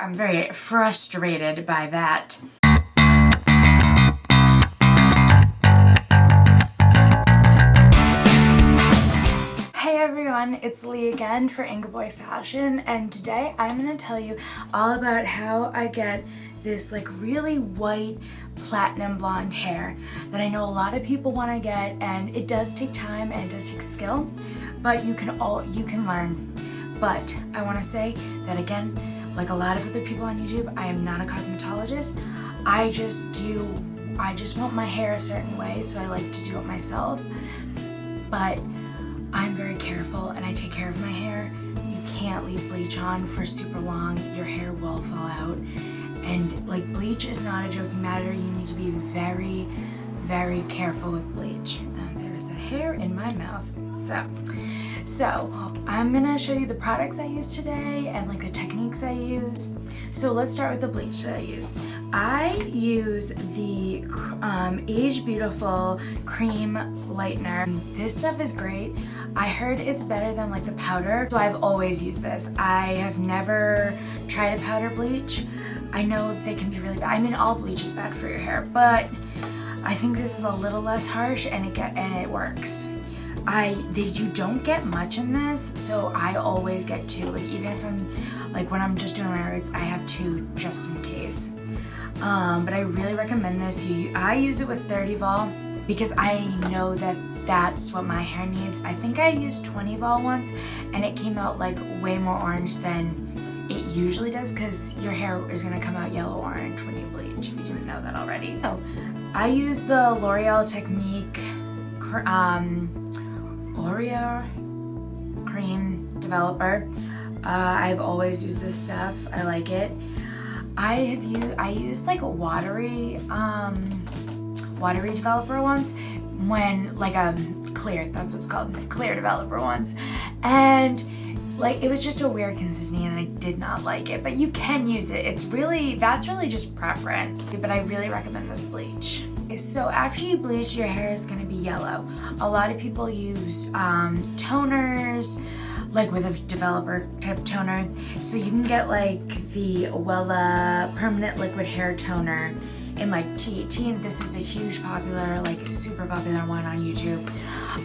I'm very frustrated by that. Hey everyone, it's Lee again for AGEbeautiful, and today I'm going to tell you all about how I get this like really white platinum blonde hair that I know a lot of people want to get, and it does take time and it does take skill, but you can learn. But I want to say that again, like a lot of other people on YouTube, I am not a cosmetologist. I just want my hair a certain way, so I like to do it myself. But I'm very careful and I take care of my hair. You can't leave bleach on for super long. Your hair will fall out. And like, bleach is not a joking matter. You need to be very, very careful with bleach. There is a hair in my mouth. So I'm gonna show you the products I use today and like the techniques I use. So let's start with the bleach that I use. I use the AGEbeautiful Cream Lightener. This stuff is great. I heard it's better than like the powder, so I've always used this. I have never tried a powder bleach. I know they can be really bad. I mean, all bleach is bad for your hair, but I think this is a little less harsh and it works. You don't get much in this, so I always get two. Like even if I'm like when I'm just doing my roots, I have two just in case. But I really recommend this. I use it with 30 vol because I know that that's what my hair needs. I think I used 20 vol once and it came out like way more orange than it usually does, because your hair is going to come out yellow orange when you bleach, if you didn't know that already. So I use the L'Oreal Technique Oreor cream developer. I've always used this stuff. I like it. I used like a watery developer once, when like a clear, that's what's called, clear developer once, and like it was just a weird consistency and I did not like it. But you can use it. That's really just preference. But I really recommend this bleach. So after you bleach, your hair is going to be yellow. A lot of people use toners, like with a developer type toner. So you can get like the Wella permanent liquid hair toner in like T18. This is a huge popular, like super popular one on YouTube.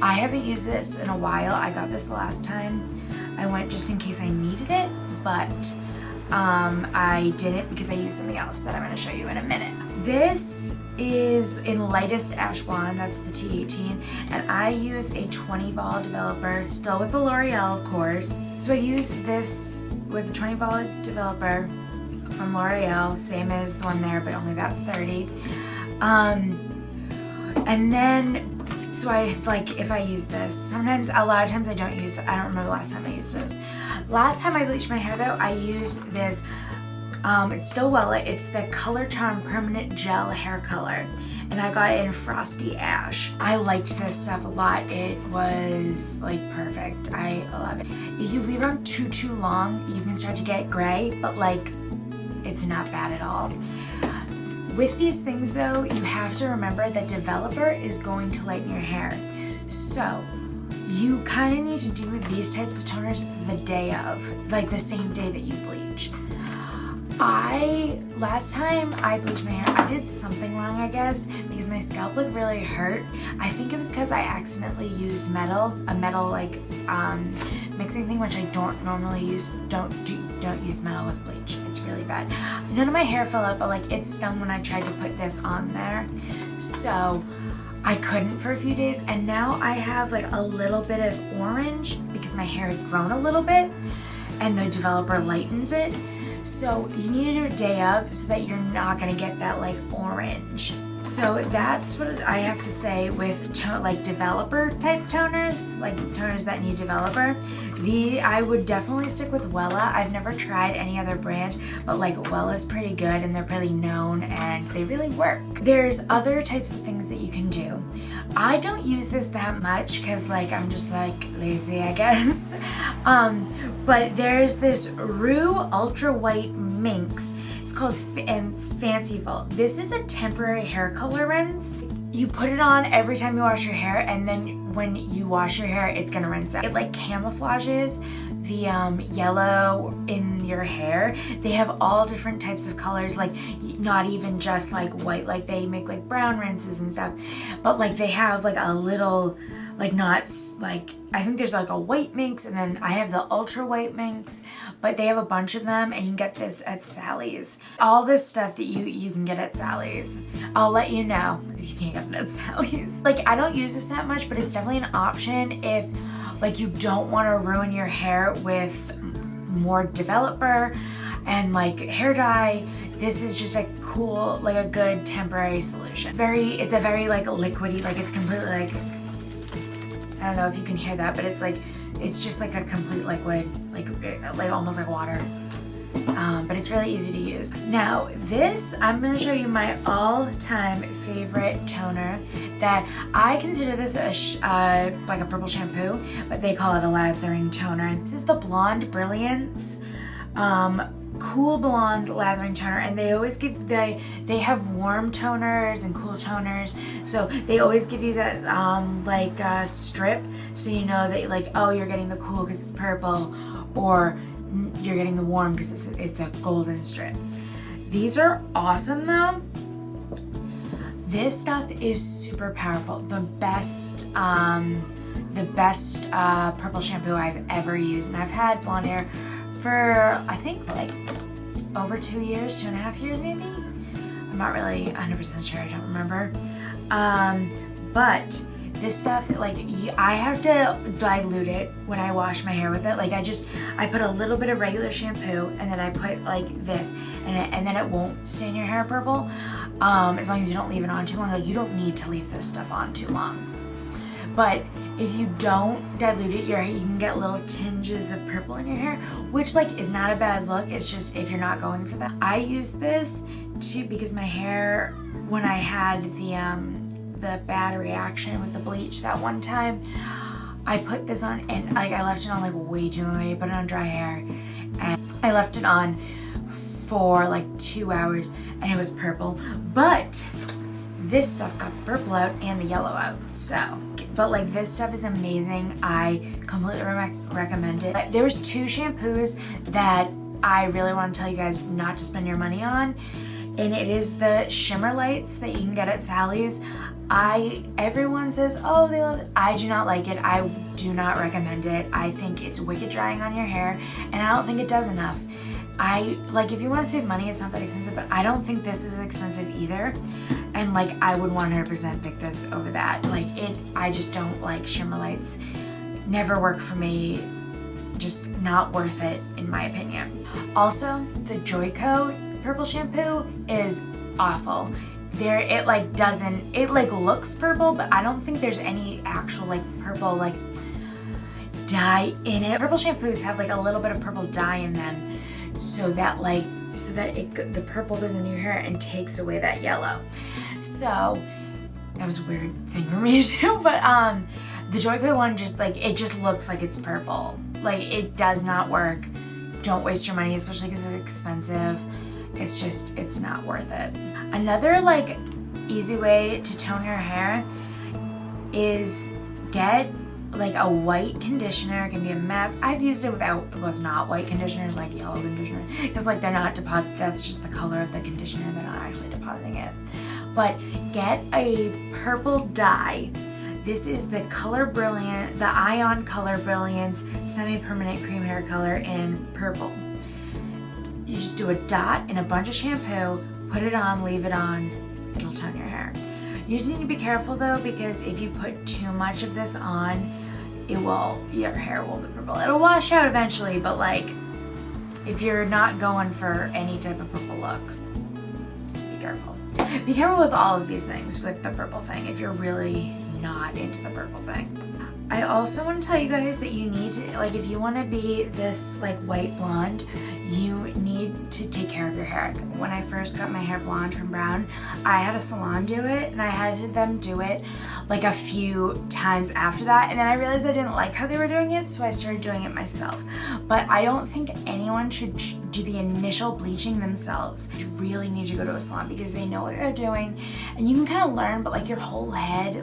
I haven't used this in a while. I got this last time. I went just in case I needed it, but I didn't because I used something else that I'm going to show you in a minute. This is in lightest ash blonde, that's the T18, and I use a 20 vol developer, still with the L'Oreal of course. So I use this with the 20 vol developer from L'Oreal, same as the one there, but only that's 30. And then, so I like, if I use this, sometimes, a lot of times I don't use it. I don't remember the last time I used this. Last time I bleached my hair though, I used this, it's still Wella, it's the Color Charm Permanent Gel Hair Color, and I got it in Frosty Ash. I liked this stuff a lot. It was like perfect. I love it. If you leave it on too long, you can start to get gray, but like, it's not bad at all. With these things though, you have to remember that developer is going to lighten your hair. So you kind of need to do these types of toners the day of, like the same day that you bleach. Last time I bleached my hair, I did something wrong, I guess, because my scalp like really hurt. I think it was because I accidentally used a metal like mixing thing, which I don't normally use. Don't use metal with bleach. It's really bad. None of my hair fell out, but like it stung when I tried to put this on there. So I couldn't for a few days, and now I have like a little bit of orange because my hair had grown a little bit and the developer lightens it. So you need to do it day of so that you're not gonna get that like orange. So that's what I have to say with like developer type toners, like toners that need developer. I would definitely stick with Wella. I've never tried any other brand, but like Wella's pretty good and they're pretty known and they really work. There's other types of things that you can do. I don't use this that much because like I'm just like lazy, I guess. But there's this Rue Ultra White Minx. It's called it's Fanciful. This is a temporary hair color rinse. You put it on every time you wash your hair, and then when you wash your hair, it's gonna rinse out. It like camouflages the yellow in your hair. They have all different types of colors, like not even just like white, like they make like brown rinses and stuff, but like they have like a little, like not like, I think there's like a white minx, and then I have the ultra white minx, but they have a bunch of them, and you can get this at Sally's. All this stuff that you can get at Sally's. I'll let you know if you can't get it at Sally's. Like, I don't use this that much, but it's definitely an option if like you don't want to ruin your hair with more developer and like hair dye. This is just a cool, like a good temporary solution. It's a very like liquidy, like it's completely like, I don't know if you can hear that, but it's like, it's just like a complete liquid, like almost like water. But it's really easy to use. Now this, I'm gonna show you my all-time favorite toner that I consider this like a purple shampoo, but they call it a lathering toner. This is the Blond Brilliance Cool Blonde's lathering toner, and they always give, they have warm toners and cool toners, so they always give you that like strip, so you know that like, oh, you're getting the cool because it's purple, or you're getting the warm because it's a golden strip. These are awesome though. This stuff is super powerful. The best purple shampoo I've ever used, and I've had blonde hair for I think like over 2 years, 2.5 years maybe. I'm not really 100% sure, I don't remember. But this stuff, like I have to dilute it when I wash my hair with it. Like I put a little bit of regular shampoo, and then I put like this, and then it won't stain your hair purple, as long as you don't leave it on too long. Like you don't need to leave this stuff on too long. But if you don't dilute it, you can get little tinges of purple in your hair, which like is not a bad look. It's just if you're not going for that. I use this because my hair, when I had the bad reaction with the bleach that one time, I put this on, and like I left it on like way too long. I put it on dry hair, and I left it on for like 2 hours, and it was purple. But this stuff got the purple out and the yellow out, so. But like this stuff is amazing. I completely recommend it. There's 2 shampoos that I really want to tell you guys not to spend your money on, and it is the shimmer lights that you can get at Sally's. Everyone says, oh, they love it. I do not like it. I do not recommend it. I think it's wicked drying on your hair, and I don't think it does enough. If you want to save money, it's not that expensive, but I don't think this is expensive either. And like, I would 100% pick this over that. Like I just don't like shimmer lights. Never work for me. Just not worth it, in my opinion. Also, the Joico purple shampoo is awful. It looks purple, but I don't think there's any actual like purple like dye in it. Purple shampoos have like a little bit of purple dye in them, so that the purple goes into your hair and takes away that yellow. So that was a weird thing for me to do, but the Joico one it just looks like it's purple. Like it does not work. Don't waste your money, especially because it's expensive. It's not worth it. Another like easy way to tone your hair is get like a white conditioner. It can be a mask. I've used it with not white conditioners, like yellow conditioner, because like they're not that's just the color of the conditioner. They're not actually depositing it. But get a purple dye. This is the Ion Color Brilliance Semi-Permanent Cream Hair Color in purple. You just do a dot in a bunch of shampoo, put it on, leave it on, it'll tone your hair. You just need to be careful though, because if you put too much of this on, your hair will be purple. It'll wash out eventually, but like, if you're not going for any type of purple look, be careful. Be careful with all of these things with the purple thing if you're really not into the purple thing. I also want to tell you guys that you need to, like, if you want to be this like white blonde, you need to take care of your hair. When I first got my hair blonde from brown, I had a salon do it, and I had them do it like a few times after that, and then I realized I didn't like how they were doing it, so I started doing it myself. But I don't think anyone should do the initial bleaching themselves. You really need to go to a salon because they know what they're doing, and you can kind of learn, but like your whole head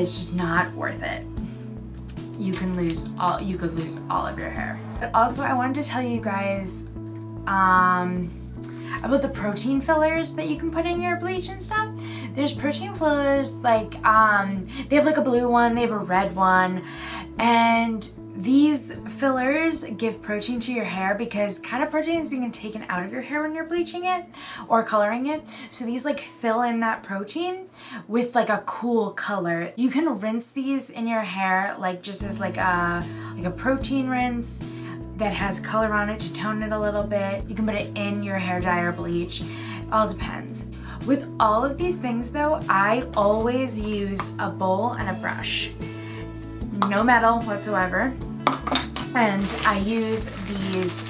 is just not worth it. you could lose all of your hair. But also I wanted to tell you guys about the protein fillers that you can put in your bleach and stuff. There's protein fillers like they have like a blue one, they have a red one, and these fillers give protein to your hair because kind of protein is being taken out of your hair when you're bleaching it or coloring it. So these like fill in that protein with like a cool color. You can rinse these in your hair like just as like a protein rinse that has color on it to tone it a little bit. You can put it in your hair dye or bleach. All depends. With all of these things though, I always use a bowl and a brush. No metal whatsoever. And I use these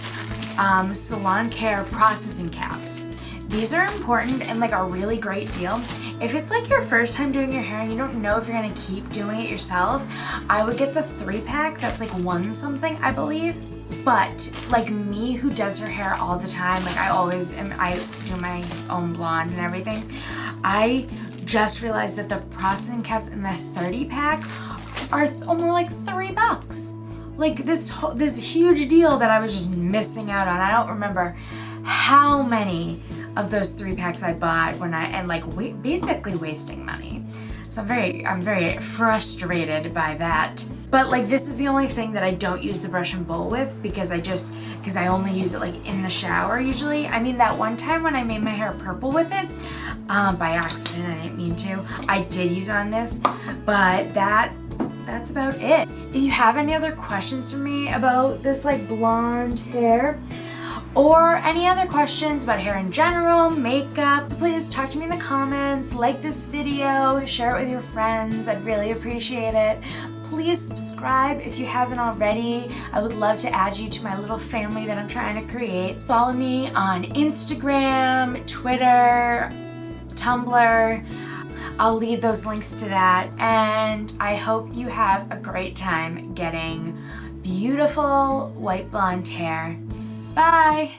Salon Care processing caps. These are important and like a really great deal. If it's like your first time doing your hair and you don't know if you're gonna keep doing it yourself, I would get the 3-pack. That's like $1 something, I believe. But like me who does her hair all the time, like I do my own blonde and everything, I just realized that the processing caps in the 30-pack are only like $3. Like this huge deal that I was just missing out on. I don't remember how many of those 3-packs I bought basically wasting money. So I'm very frustrated by that. But like this is the only thing that I don't use the brush and bowl with because I only use it like in the shower usually. I mean that one time when I made my hair purple with it, by accident, I didn't mean to. I did use it on this, but that's about it. If you have any other questions for me about this like blonde hair or any other questions about hair in general, makeup, please talk to me in the comments, like this video, share it with your friends. I'd really appreciate it. Please subscribe if you haven't already. I would love to add you to my little family that I'm trying to create. Follow me on Instagram, Twitter, Tumblr. I'll leave those links to that, and I hope you have a great time getting beautiful white blonde hair. Bye!